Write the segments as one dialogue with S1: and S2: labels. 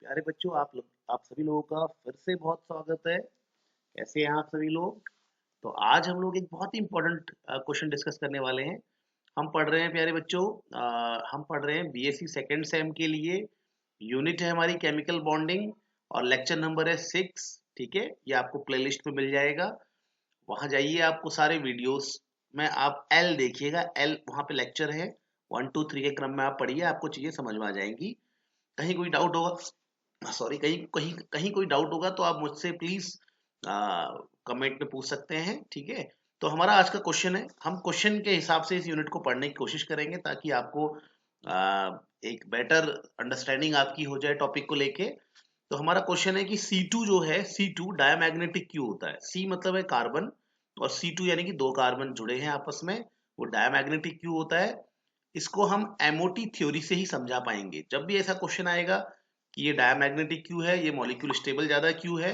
S1: प्यारे बच्चों, आप सभी लोगों का फिर से बहुत स्वागत है। कैसे हैं आप सभी लोग? तो आज हम लोग एक बहुत ही इम्पोर्टेंट क्वेश्चन डिस्कस करने वाले हैं। हम पढ़ रहे हैं प्यारे बच्चों, हम पढ़ रहे हैं बीएससी सेकेंड सेम के लिए। यूनिट है हमारी केमिकल बॉन्डिंग और लेक्चर नंबर है 6। ठीक है, ये आपको प्लेलिस्ट में मिल जाएगा। वहां जाइए, आपको सारे वीडियोस में आप एल देखिएगा, एल वहां पे लेक्चर है। 1 2 3 के क्रम में आप पढ़िए, आपको चीजें समझ में आ जाएंगी। कहीं कोई डाउट होगा, सॉरी, कहीं कहीं कहीं कोई डाउट होगा तो आप मुझसे प्लीज कमेंट में पूछ सकते हैं। ठीक है, तो हमारा आज का क्वेश्चन है, हम क्वेश्चन के हिसाब से इस यूनिट को पढ़ने की कोशिश करेंगे ताकि आपको एक बेटर अंडरस्टैंडिंग आपकी हो जाए टॉपिक को लेके। तो हमारा क्वेश्चन है कि C2 जो है, C2 डायमैग्नेटिक क्यों होता है? C मतलब है कार्बन और C2 यानी कि दो कार्बन जुड़े हैं आपस में, वो डायमैग्नेटिक क्यों होता है? इसको हम एमओटी थ्योरी से ही समझा पाएंगे। जब भी ऐसा क्वेश्चन आएगा कि ये डायमैग्नेटिक क्यों है, ये मॉलिक्यूल स्टेबल ज्यादा क्यों है,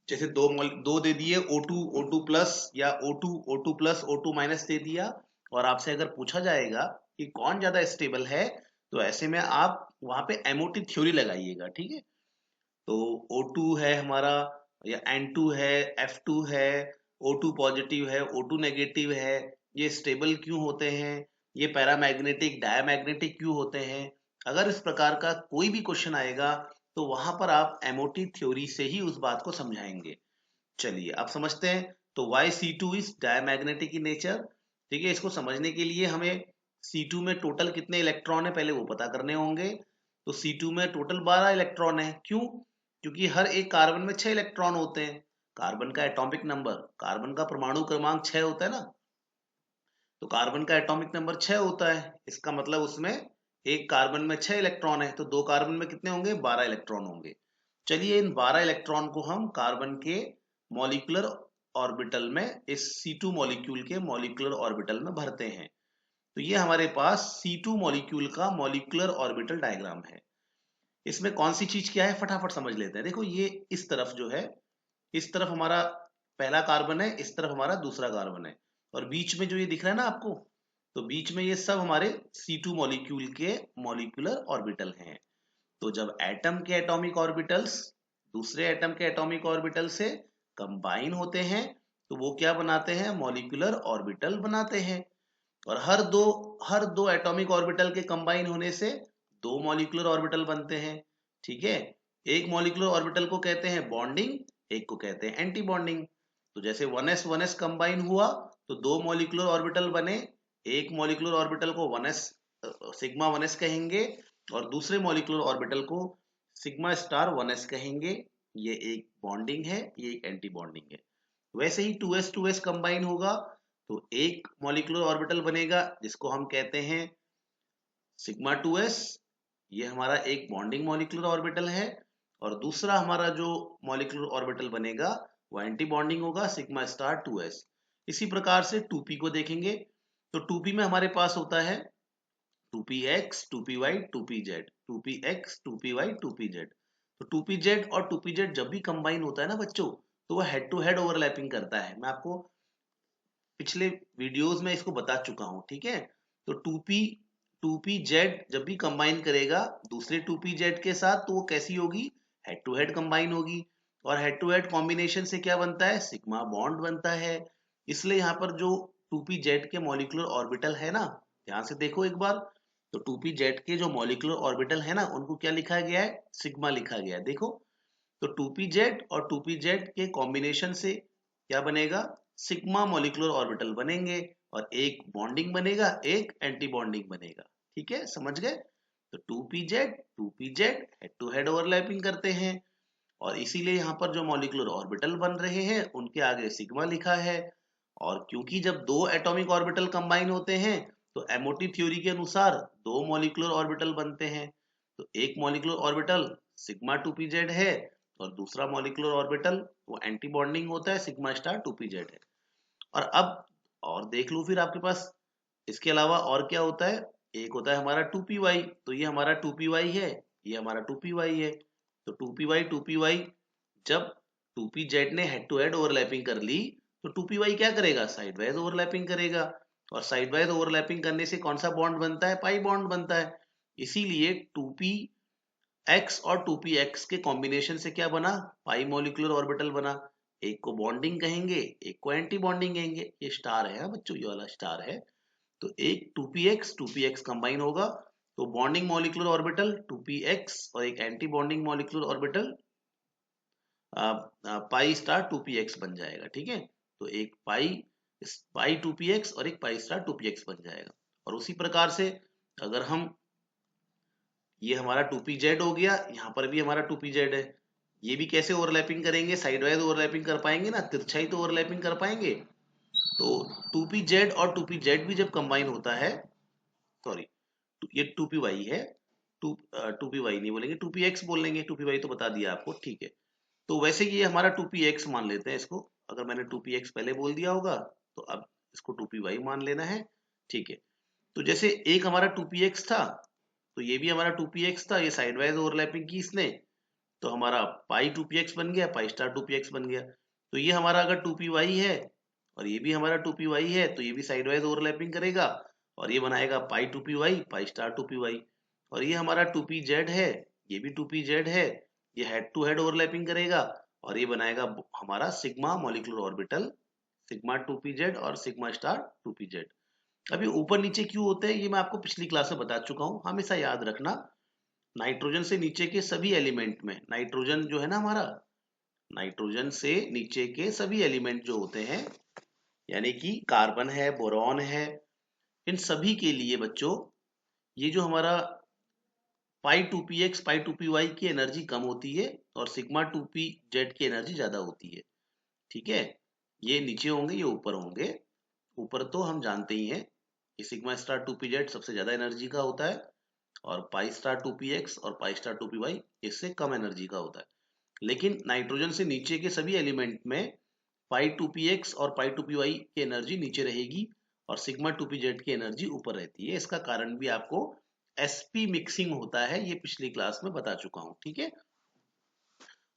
S1: जैसे दो दे दिए O2 प्लस या O2 प्लस O2 माइनस दे दिया, और आपसे अगर पूछा जाएगा कि कौन ज्यादा स्टेबल है, तो ऐसे में आप वहां पे एमओटी थ्योरी लगाइएगा। ठीक है, तो O2 है हमारा या N2 है, F2 है, O2 पॉजिटिव है, O2 नेगेटिव है, ये स्टेबल क्यों होते हैं, ये पैरामैग्नेटिक डायमैग्नेटिक क्यों होते हैं? अगर इस प्रकार का कोई भी क्वेश्चन आएगा तो वहां पर आप एमओटी थ्योरी से ही उस बात को समझाएंगे। चलिए आप समझते हैं। तो why C2 is diamagnetic in nature. ठीक है, इसको समझने के लिए हमें C2 में टोटल कितने इलेक्ट्रॉन है पहले वो पता करने होंगे। तो C2 में टोटल 12 इलेक्ट्रॉन है। क्यों? क्योंकि हर एक कार्बन में 6 इलेक्ट्रॉन होते हैं। कार्बन का एटॉमिक नंबर, कार्बन का परमाणु क्रमांक 6 होता है ना, तो कार्बन का एटॉमिक नंबर 6 होता है। इसका मतलब उसमें एक कार्बन में 6 इलेक्ट्रॉन है, तो दो कार्बन में कितने होंगे? 12 इलेक्ट्रॉन होंगे। चलिए, इन 12 इलेक्ट्रॉन को हम कार्बन के मॉलिक्यूलर ऑर्बिटल में, इस C2 मॉलिक्यूल के मॉलिक्यूलर ऑर्बिटल में भरते हैं। तो ये हमारे पास C2 मॉलिक्यूल का मॉलिक्यूलर ऑर्बिटल डायग्राम है। इसमें कौन सी चीज क्या है फटाफट समझ लेते हैं। देखो, ये इस तरफ जो है, इस तरफ हमारा पहला कार्बन है, इस तरफ हमारा दूसरा कार्बन है, और बीच में जो ये दिख रहा है ना आपको, तो बीच में ये सब हमारे C2 मॉलिक्यूल के मॉलिक्यूलर ऑर्बिटल हैं। तो जब एटम के एटॉमिक ऑर्बिटल्स दूसरे एटम के एटॉमिक ऑर्बिटल से कंबाइन होते हैं, तो वो क्या बनाते हैं? मॉलिक्यूलर ऑर्बिटल बनाते हैं। और हर दो एटॉमिक ऑर्बिटल के कंबाइन होने से दो मॉलिक्यूलर ऑर्बिटल बनते हैं। ठीक है, एक मॉलिक्यूलर ऑर्बिटल को कहते हैं बॉन्डिंग, एक को कहते हैं एंटी बॉन्डिंग। तो जैसे 1s कंबाइन हुआ तो दो मॉलिक्यूलर ऑर्बिटल बने। एक मॉलिक्यूलर ऑर्बिटल को 1s सिग्मा 1s कहेंगे, और दूसरे मॉलिक्यूलर ऑर्बिटल को सिग्मा स्टार 1s कहेंगे। ये एक बॉन्डिंग है, ये एक एंटी बॉन्डिंग है। वैसे ही 2s कंबाइन होगा तो एक मॉलिक्यूलर ऑर्बिटल बनेगा जिसको हम कहते हैं सिग्मा 2s, ये हमारा एक बॉन्डिंग मॉलिक्यूलर ऑर्बिटल है। और दूसरा हमारा जो मॉलिक्यूलर ऑर्बिटल बनेगा वो एंटी बॉन्डिंग होगा, सिग्मा स्टार 2s। इसी प्रकार से 2p को देखेंगे, तो 2p में हमारे पास होता है 2px 2py 2pz, 2px 2py 2pz। तो 2pz और 2pz जब भी कंबाइन होता है ना बच्चों, तो वो हेड टू हेड ओवरलैपिंग करता है। मैं आपको पिछले वीडियोस में इसको बता चुका हूं। ठीक है, तो 2p जब भी कंबाइन करेगा दूसरे 2pz के साथ, तो वो कैसी होगी? हेड टू हेड कंबाइन होगी। और हेड टू हेड कॉम्बिनेशन से क्या बनता है? सिग्मा बॉन्ड बनता है। इसलिए यहाँ पर जो 2pz के मॉलिक्यूलर ऑर्बिटल है ना, ध्यान से देखो एक बार, तो 2pz के जो मॉलिक्यूलर ऑर्बिटल है ना, उनको क्या लिखा गया है? सिग्मा लिखा गया है। देखो, तो 2pz और 2pz के कॉम्बिनेशन से क्या बनेगा? सिग्मा मॉलिक्यूलर ऑर्बिटल बनेंगे, और एक बॉन्डिंग बनेगा, एक एंटी बॉन्डिंग बनेगा। ठीक है, समझ गए? तो 2pz head to head overlapping करते हैं, और इसीलिए यहाँ पर जो मॉलिक्यूलर ऑर्बिटल बन रहे हैं उनके आगे सिग्मा लिखा है। और क्योंकि जब दो एटॉमिक ऑर्बिटल कंबाइन होते हैं तो एमओटी थ्योरी के अनुसार दो मॉलिक्यूलर ऑर्बिटल बनते हैं। तो एक मॉलिक्यूलर ऑर्बिटल सिग्मा 2pz है, और दूसरा मॉलिक्यूलर ऑर्बिटल वो एंटी बॉन्डिंग होता है, सिग्मा स्टार 2pz है। और अब और देख लो फिर आपके पास इसके अलावा और क्या होता है। एक होता है हमारा 2py, तो ये हमारा 2py है, ये हमारा 2py है। तो 2py जब 2pz ने हेड टू हेड ओवरलैपिंग कर ली, तो 2py क्या करेगा? साइड वाइज ओवरलैपिंग करेगा। और साइड वाइज ओवरलैपिंग करने से कौन सा बॉन्ड बनता है? पाई बॉन्ड बनता है। इसीलिए 2p एक्स और 2px के कॉम्बिनेशन से क्या बना, पाई मॉलिक्यूलर ऑर्बिटल बना। एक को बॉन्डिंग कहेंगे, एक को एंटी बॉन्डिंग कहेंगे। ये स्टार है बच्चों, ये वाला स्टार है। तो एक 2px कंबाइन होगा तो बॉन्डिंग मॉलिक्यूलर ऑर्बिटल 2px और एक anti bonding molecular orbital pi star 2px बन जाएगा। ठीक है, तो एक पाई 2px और एक पाई स्टार 2px बन जाएगा। और उसी प्रकार से अगर हम, ये हमारा 2pz हो गया, यहाँ पर भी हमारा 2pz है, ये भी कैसे ओवरलैपिंग करेंगे, साइड वाइज ओवरलैपिंग कर पाएंगे ना, तिरछाई तो ओवरलैपिंग कर पाएंगे। तो 2pz और 2pz भी जब कंबाइन होता है, सॉरी ये 2py है, 2py नहीं बोलेंगे, 2px बोल लेंगे, 2py तो बता दिया आपको। ठीक है, तो वैसे ये हमारा 2px मान लेते हैं इसको। अगर मैंने 2px पहले बोल दिया होगा तो अब इसको 2py मान लेना है। ठीक है, तो जैसे एक हमारा 2px था तो ये भी हमारा 2px था, ये साइड वाइज ओवरलैपिंग की इसने, तो हमारा पाई 2px बन गया, पाई स्टार 2px बन गया। तो ये हमारा अगर 2py है और ये भी हमारा 2py है तो ये भी साइड वाइज ओवरलैपिंग करेगा और ये बनाएगा पाई 2py, पाई स्टार 2py। और ये हमारा 2pz है, ये भी 2pz है, ये हेड टू हेड ओवरलैपिंग करेगा और ये बनाएगा हमारा sigma molecular orbital, sigma 2pz और सिग्मा स्टार 2pz। अभी ऊपर नीचे क्यों होते हैं ये मैं आपको पिछली क्लास में बता चुका हूँ, हमेशा याद रखना। नाइट्रोजन से नीचे के सभी एलिमेंट में, नाइट्रोजन जो है ना हमारा, नाइट्रोजन से नीचे के सभी एलिमेंट जो होते हैं, यानी कि कार्बन है, बोरॉन है, इन सभी के लिए बच्चों ये जो हमारा पाई 2px पाई 2py की एनर्जी कम होती है और सिग्मा 2pz की एनर्जी ज्यादा होती है। ठीक है, ये नीचे होंगे, ये ऊपर होंगे। ऊपर तो हम जानते ही हैं कि सिग्मा स्टार 2pz सबसे ज्यादा एनर्जी का होता है और पाई स्टार 2px और पाई स्टार 2py इससे कम एनर्जी का होता है। लेकिन नाइट्रोजन से नीचे के सभी एलिमेंट में पाई 2px और पाई 2py की एनर्जी नीचे रहेगी और सिग्मा 2pz की एनर्जी ऊपर रहती है। इसका कारण भी आपको sp मिक्सिंग होता है, ये पिछली क्लास में बता चुका हूं। ठीक है,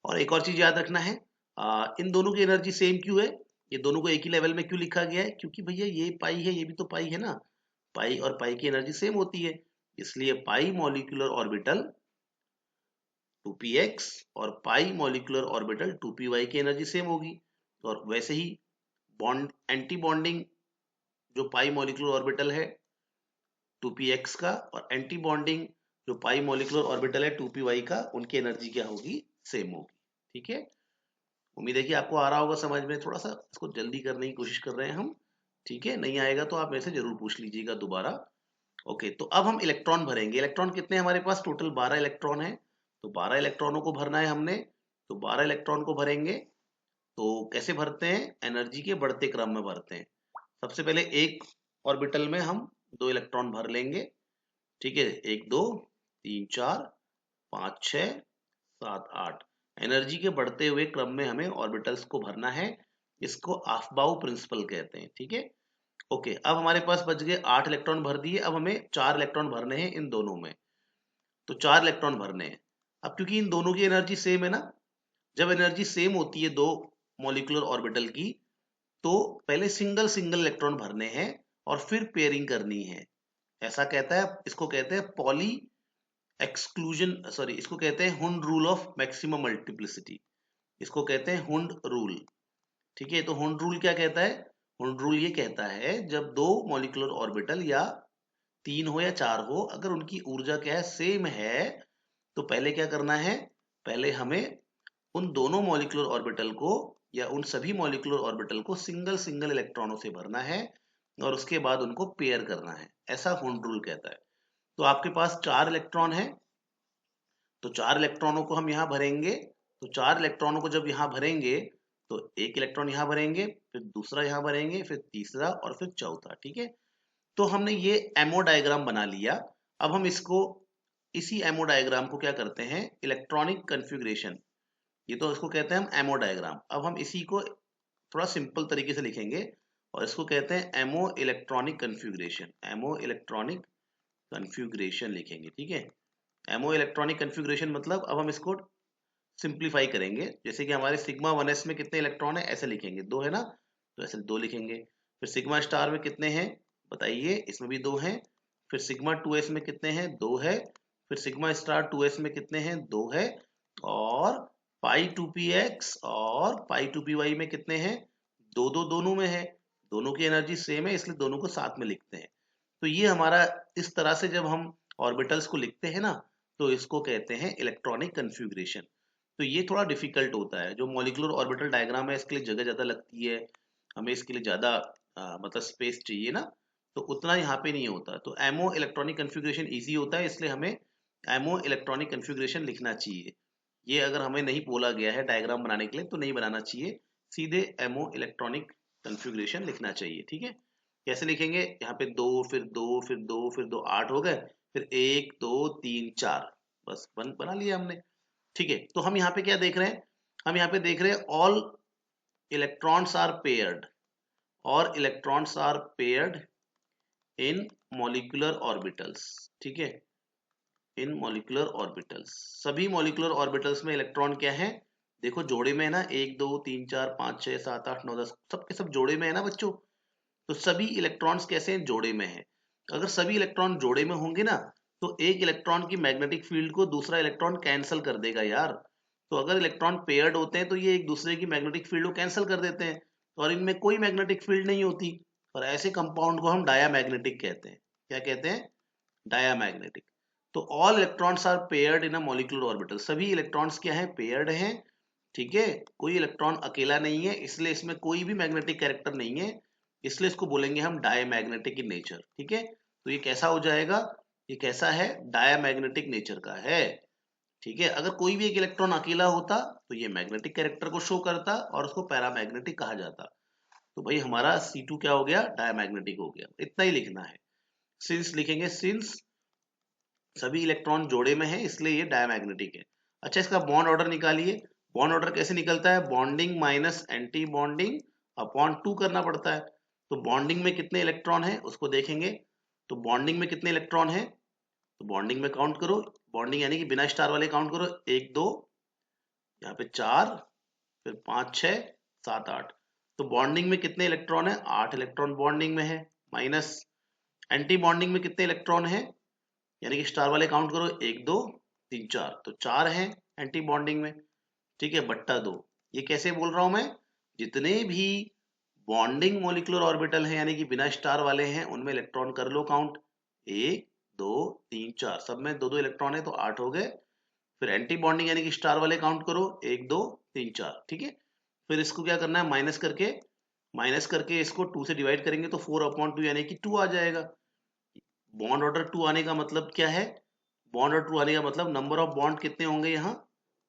S1: और एक और चीज याद रखना है, इन दोनों की एनर्जी सेम क्यों है, ये दोनों को एक ही लेवल में क्यों लिखा गया है, क्योंकि भैया ये पाई है, ये भी तो पाई है ना, पाई और पाई की एनर्जी सेम होती है, इसलिए पाई मॉलिक्यूलर ऑर्बिटल 2px और पाई मॉलिक्यूलर ऑर्बिटल 2py की एनर्जी सेम होगी। और वैसे ही बॉन्ड एंटी बॉन्डिंग जो पाई मॉलिक्यूलर ऑर्बिटल है 2px का और एंटी बॉन्डिंग जो पाई मॉलिक्यूलर ऑर्बिटल है 2py का, उनकी एनर्जी क्या होगी, सेम होगी। ठीक है, उम्मीद है कि आपको आ रहा होगा समझ में, थोड़ा सा इसको जल्दी करने की कोशिश कर रहे हैं हम। ठीक है, नहीं आएगा तो आप मेरे से जरूर पूछ लीजिएगा दोबारा। ओके, तो अब हम इलेक्ट्रॉन भरेंगे। इलेक्ट्रॉन कितने हमारे पास, टोटल 12 इलेक्ट्रॉन है, तो 12 इलेक्ट्रॉनों को भरना है हमने। तो 12 इलेक्ट्रॉन को भरेंगे, तो कैसे भरते हैं, एनर्जी के बढ़ते क्रम में भरते हैं। सबसे पहले एक ऑर्बिटल में हम 2 इलेक्ट्रॉन भर लेंगे। ठीक है, 1 2 3 4 5 6 7 8, एनर्जी के बढ़ते हुए क्रम में हमें ऑर्बिटल्स को भरना है। इसको ऑफ-बाउ प्रिंसिपल कहते हैं। ठीक है, ओके, अब हमारे पास बच गए 8 इलेक्ट्रॉन भर दिए, अब हमें 4 इलेक्ट्रॉन भरने हैं इन दोनों में। तो 4 इलेक्ट्रॉन भरने हैं। अब क्योंकि इन दोनों की एनर्जी सेम है ना, जब एनर्जी सेम होती है दो मॉलिक्यूलर ऑर्बिटल की, तो पहले सिंगल सिंगल इलेक्ट्रॉन भरने हैं और फिर पेयरिंग करनी है। ऐसा कहता है, इसको कहते हैं पॉली एक्सक्लूजन, सॉरी इसको कहते हैं Hund rule of maximum multiplicity, इसको कहते हैं हुंड रूल। ठीक है, तो हुंड रूल क्या कहता है, हुंड रूल ये कहता है जब दो मॉलिक्यूलर ऑर्बिटल या 3 हो या 4 हो, अगर उनकी ऊर्जा क्या है, सेम है, तो पहले क्या करना है, पहले हमें उन दोनों मॉलिक्यूलर ऑर्बिटल को या उन सभी मॉलिक्यूलर ऑर्बिटल को सिंगल सिंगल इलेक्ट्रॉनों से भरना है और उसके बाद उनको पेयर करना है, ऐसा हुंड रूल कहता है। तो आपके पास 4 इलेक्ट्रॉन है, तो 4 इलेक्ट्रॉनों को हम यहाँ भरेंगे। तो 4 इलेक्ट्रॉनों को जब यहाँ भरेंगे तो एक इलेक्ट्रॉन यहाँ भरेंगे, फिर दूसरा यहाँ भरेंगे, फिर तीसरा और फिर चौथा। ठीक है, तो हमने ये एमओ डायग्राम बना लिया। अब हम इसको, इसी एमओ डायग्राम को क्या करते हैं, इलेक्ट्रॉनिक कन्फिग्रेशन, ये तो इसको कहते हैं हम एमओ डायग्राम। अब हम इसी को थोड़ा सिंपल तरीके से लिखेंगे और इसको कहते हैं M O electronic configuration, M O electronic configuration लिखेंगे। ठीक है, एमओ इलेक्ट्रॉनिक कन्फिग्रेशन मतलब, अब हम इसको सिंप्लीफाई करेंगे, जैसे कि हमारे सिग्मा 1s में कितने इलेक्ट्रॉन है, ऐसे लिखेंगे, 2 है ना, तो ऐसे 2 लिखेंगे। फिर सिग्मा स्टार में कितने हैं बताइए, इसमें भी 2 हैं। फिर सिग्मा 2s में कितने हैं, 2 है। फिर सिग्मा स्टार 2s में कितने हैं, 2 है, और पाई 2px और पाई 2py में कितने हैं, 2 2 दोनों में है, दोनों की एनर्जी सेम है, इसलिए दोनों को साथ में लिखते हैं। तो ये हमारा, इस तरह से जब हम ऑर्बिटल्स को लिखते हैं ना, तो इसको कहते हैं इलेक्ट्रॉनिक कन्फिग्रेशन। तो ये थोड़ा डिफिकल्ट होता है, जो मॉलिक्यूलर ऑर्बिटल डायग्राम है इसके लिए जगह ज्यादा लगती है, हमें इसके लिए ज्यादा मतलब स्पेस चाहिए ना, तो उतना यहाँ पे नहीं होता। तो एमओ इलेक्ट्रॉनिक कन्फिग्रेशन इजी होता है, इसलिए हमें एमओ इलेक्ट्रॉनिक कन्फिग्रेशन लिखना चाहिए। ये अगर हमें नहीं बोला गया है डायग्राम बनाने के लिए तो नहीं बनाना चाहिए, सीधे एमओ इलेक्ट्रॉनिक कन्फिग्रेशन लिखना चाहिए। ठीक है, कैसे लिखेंगे, यहाँ पे 2 फिर 2 फिर 2 फिर 2 8 हो गए, फिर 1 2 3 4, बस बना लिया हमने। ठीक है, तो हम यहाँ पे क्या देख रहे हैं, हम यहाँ पे देख रहे हैं ऑल इलेक्ट्रॉन्स आर पेयर्ड, और electrons are paired in molecular orbitals. ठीक है, इन मॉलिक्यूलर ऑर्बिटल्स, सभी मॉलिक्यूलर ऑर्बिटल्स में इलेक्ट्रॉन क्या है, देखो जोड़े में है ना, 1 2 3 4 5 6 7 8 9 10, सबके सब जोड़े में है ना बच्चों। तो सभी इलेक्ट्रॉन्स कैसे हैं, जोड़े में है। अगर सभी इलेक्ट्रॉन जोड़े में होंगे ना, तो एक इलेक्ट्रॉन की मैग्नेटिक फील्ड को दूसरा इलेक्ट्रॉन कैंसिल कर देगा यार। तो अगर इलेक्ट्रॉन पेयर्ड होते हैं तो ये एक दूसरे की मैग्नेटिक फील्ड को कैंसिल कर देते हैं, और इनमें कोई मैग्नेटिक फील्ड नहीं होती, और ऐसे कंपाउंड को हम डायामैग्नेटिक कहते हैं। क्या कहते हैं, डायामैग्नेटिक। तो all electrons are paired in uh molecular orbital, सभी इलेक्ट्रॉन्स क्या है, पेयर्ड हैं। ठीक है, कोई इलेक्ट्रॉन अकेला नहीं है, इसलिए इसमें कोई भी मैग्नेटिक कैरेक्टर नहीं है, इसलिए इसको बोलेंगे हम डायमैग्नेटिक इन नेचर। ठीक है, तो ये कैसा हो जाएगा, ये कैसा है, डायमैग्नेटिक नेचर का है। ठीक है, अगर कोई भी एक इलेक्ट्रॉन अकेला होता तो ये मैग्नेटिक कैरेक्टर को शो करता और उसको पैरामैग्नेटिक कहा जाता। तो भाई हमारा C2 क्या हो गया, डायमैग्नेटिक हो गया, इतना ही लिखना है। सिंस लिखेंगे, सिंस सभी इलेक्ट्रॉन जोड़े में है इसलिए ये डायमैग्नेटिक है। अच्छा, इसका बॉन्ड ऑर्डर निकालिए। बॉन्ड ऑर्डर कैसे निकलता है, bonding minus anti bonding upon 2 करना पड़ता है। तो बॉन्डिंग में कितने इलेक्ट्रॉन है उसको देखेंगे, तो बॉन्डिंग में कितने इलेक्ट्रॉन है, तो बॉन्डिंग में काउंट करो, बॉन्डिंग यानी कि बिना स्टार वाले काउंट करो, 1 2, यहाँ पे 4, फिर 5 6 7 8। तो बॉन्डिंग में कितने इलेक्ट्रॉन है, 8 इलेक्ट्रॉन बॉन्डिंग में है, माइनस एंटी बॉन्डिंग में कितने इलेक्ट्रॉन है, यानी कि स्टार वाले काउंट करो, 1 2 3 4, तो 4 हैं एंटी बॉन्डिंग में। ठीक है, बट्टा 2। ये कैसे बोल रहा हूं मैं, जितने भी बॉन्डिंग मॉलिक्यूलर ऑर्बिटल हैं यानी कि बिना स्टार वाले हैं, उनमें इलेक्ट्रॉन कर लो काउंट, 1 2 3 4, सब में 2 2 इलेक्ट्रॉन है तो 8 हो गए। फिर एंटी बॉन्डिंग यानी कि स्टार वाले काउंट करो, 1 2 3 4। ठीक है, फिर इसको क्या करना है, माइनस करके इसको 2 से डिवाइड करेंगे तो 4/2 यानी कि 2 आ जाएगा। बॉन्ड ऑर्डर 2 आने का मतलब क्या है, बॉन्ड ऑर्डर 2 आने का मतलब नंबर ऑफ बॉन्ड कितने होंगे यहाँ,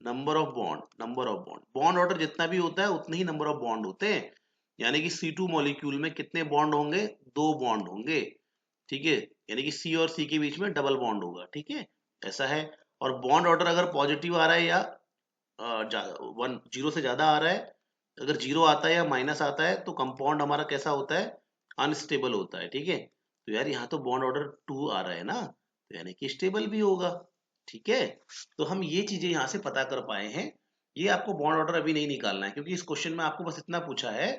S1: number of bond bond order जितना भी होता है उतने ही नंबर ऑफ बॉन्ड होते हैं। यानी कि C2 मॉलिक्यूल में कितने बॉन्ड होंगे, 2 बॉन्ड होंगे। ठीक है, यानी कि C और C के बीच में डबल बॉन्ड होगा। ठीक है, ऐसा है। और बॉन्ड ऑर्डर अगर पॉजिटिव आ रहा है या 0 से ज्यादा आ रहा है, अगर 0 आता है या माइनस आता है तो कंपाउंड हमारा कैसा होता है, अनस्टेबल होता है। ठीक है, तो यार यहाँ तो बॉन्ड ऑर्डर 2 आ रहा है ना, तो यानी कि स्टेबल भी होगा। ठीक है, तो हम ये चीजें यहाँ से पता कर पाए हैं। ये आपको बॉन्ड ऑर्डर अभी नहीं निकालना है, क्योंकि इस क्वेश्चन में आपको बस इतना पूछा है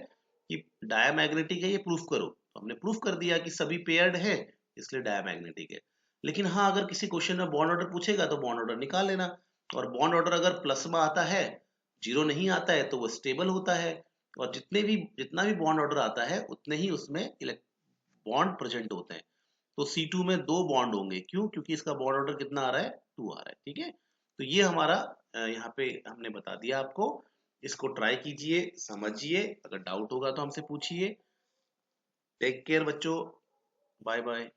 S1: कि डायमैग्नेटिक है, ये प्रूफ करो, तो हमने प्रूफ कर दिया कि सभी पेयर्ड है इसलिए डायमैग्नेटिक है। लेकिन हाँ, अगर किसी क्वेश्चन में बॉन्ड ऑर्डर पूछेगा तो बॉन्ड ऑर्डर निकाल लेना, और बॉन्ड ऑर्डर अगर प्लस में आता है, 0 नहीं आता है, तो वो स्टेबल होता है। और जितना भी बॉन्ड ऑर्डर आता है उतने ही उसमें बॉन्ड प्रेजेंट होते हैं। तो C2 में 2 बॉन्ड होंगे, क्यों, क्योंकि इसका बॉन्ड ऑर्डर कितना आ रहा है, 2 आ रहा है। ठीक है, तो ये हमारा यहाँ पे हमने बता दिया आपको। इसको ट्राई कीजिए, समझिए, अगर डाउट होगा तो हमसे पूछिए। टेक केयर बच्चों, बाय बाय।